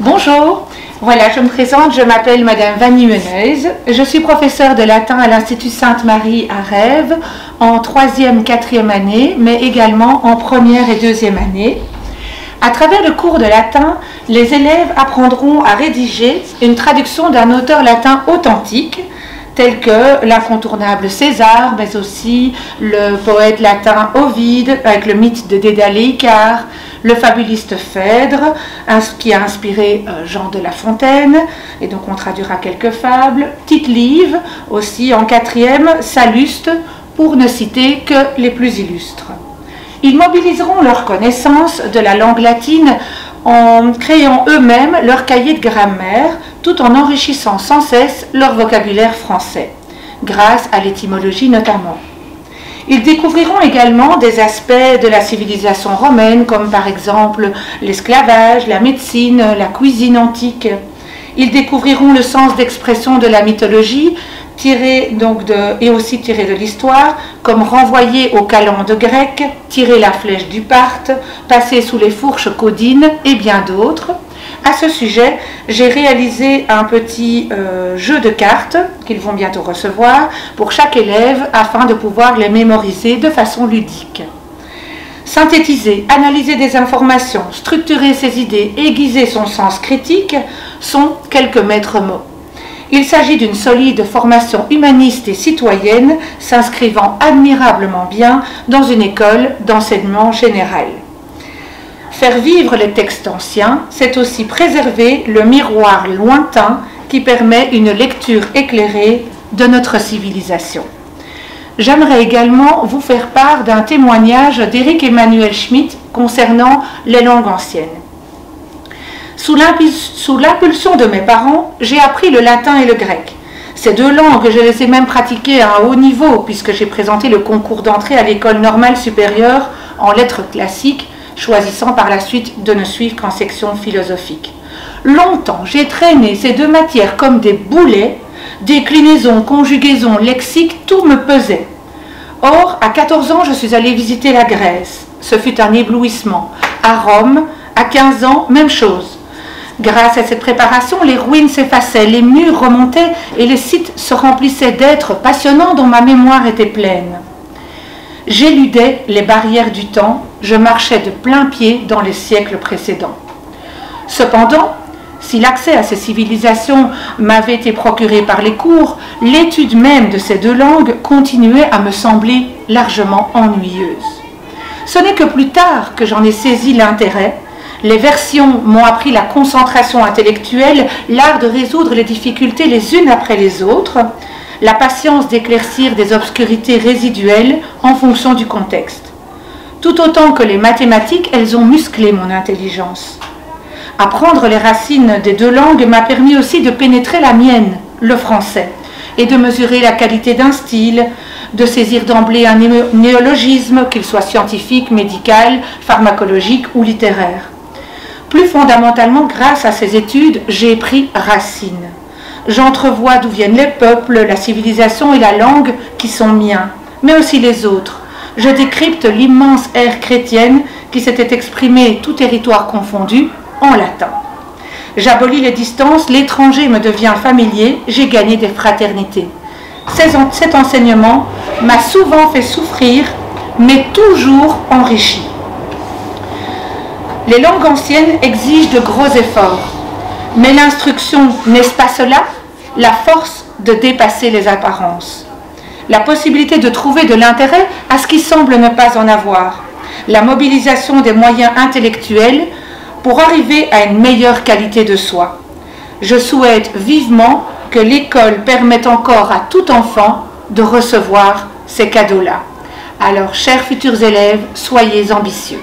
Bonjour, voilà, je me présente, je m'appelle Madame Vanny Meneuse, je suis professeure de latin à l'Institut Sainte-Marie à Rèves en 3e, 4e année, mais également en 1re et 2e année. À travers le cours de latin, les élèves apprendront à rédiger une traduction d'un auteur latin authentique, tel que l'incontournable César, mais aussi le poète latin Ovide, avec le mythe de Dédale et Icare, le fabuliste Phèdre, qui a inspiré Jean de La Fontaine, et donc on traduira quelques fables, Tite-Live, aussi en 4e, Salluste, pour ne citer que les plus illustres. Ils mobiliseront leur connaissance de la langue latine en créant eux-mêmes leur cahier de grammaire, tout en enrichissant sans cesse leur vocabulaire français, grâce à l'étymologie notamment. Ils découvriront également des aspects de la civilisation romaine, comme par exemple l'esclavage, la médecine, la cuisine antique. Ils découvriront le sens d'expression de la mythologie, et aussi tiré de l'histoire, comme renvoyer aux calendes grecques, tirer la flèche du Parthe, passer sous les fourches caudines et bien d'autres. À ce sujet, j'ai réalisé un petit jeu de cartes qu'ils vont bientôt recevoir pour chaque élève afin de pouvoir les mémoriser de façon ludique. Synthétiser, analyser des informations, structurer ses idées, aiguiser son sens critique sont quelques maîtres mots. Il s'agit d'une solide formation humaniste et citoyenne s'inscrivant admirablement bien dans une école d'enseignement général. Faire vivre les textes anciens, c'est aussi préserver le miroir lointain qui permet une lecture éclairée de notre civilisation. J'aimerais également vous faire part d'un témoignage d'Éric Emmanuel Schmitt concernant les langues anciennes. Sous l'impulsion de mes parents, j'ai appris le latin et le grec. Ces deux langues, je les ai même pratiquées à un haut niveau, puisque j'ai présenté le concours d'entrée à l'école normale supérieure en lettres classiques, choisissant par la suite de ne suivre qu'en section philosophique. Longtemps, j'ai traîné ces deux matières comme des boulets, déclinaisons, conjugaisons, lexiques, tout me pesait. Or, à 14 ans, je suis allée visiter la Grèce. Ce fut un éblouissement. À Rome, à 15 ans, même chose. Grâce à cette préparation, les ruines s'effaçaient, les murs remontaient et les sites se remplissaient d'êtres passionnants dont ma mémoire était pleine. J'éludais les barrières du temps, je marchais de plein pied dans les siècles précédents. Cependant, si l'accès à ces civilisations m'avait été procuré par les cours, l'étude même de ces deux langues continuait à me sembler largement ennuyeuse. Ce n'est que plus tard que j'en ai saisi l'intérêt. Les versions m'ont appris la concentration intellectuelle, l'art de résoudre les difficultés les unes après les autres, la patience d'éclaircir des obscurités résiduelles en fonction du contexte. Tout autant que les mathématiques, elles ont musclé mon intelligence. Apprendre les racines des deux langues m'a permis aussi de pénétrer la mienne, le français, et de mesurer la qualité d'un style, de saisir d'emblée un néologisme, qu'il soit scientifique, médical, pharmacologique ou littéraire. Plus fondamentalement, grâce à ces études, j'ai pris racine. J'entrevois d'où viennent les peuples, la civilisation et la langue qui sont miens, mais aussi les autres. Je décrypte l'immense ère chrétienne qui s'était exprimée, tout territoire confondu, en latin. J'abolis les distances, l'étranger me devient familier, j'ai gagné des fraternités. Cet enseignement m'a souvent fait souffrir, mais toujours enrichi. Les langues anciennes exigent de gros efforts, mais l'instruction, n'est-ce pas cela? La force de dépasser les apparences. La possibilité de trouver de l'intérêt à ce qui semble ne pas en avoir. La mobilisation des moyens intellectuels pour arriver à une meilleure qualité de soi. Je souhaite vivement que l'école permette encore à tout enfant de recevoir ces cadeaux-là. Alors, chers futurs élèves, soyez ambitieux.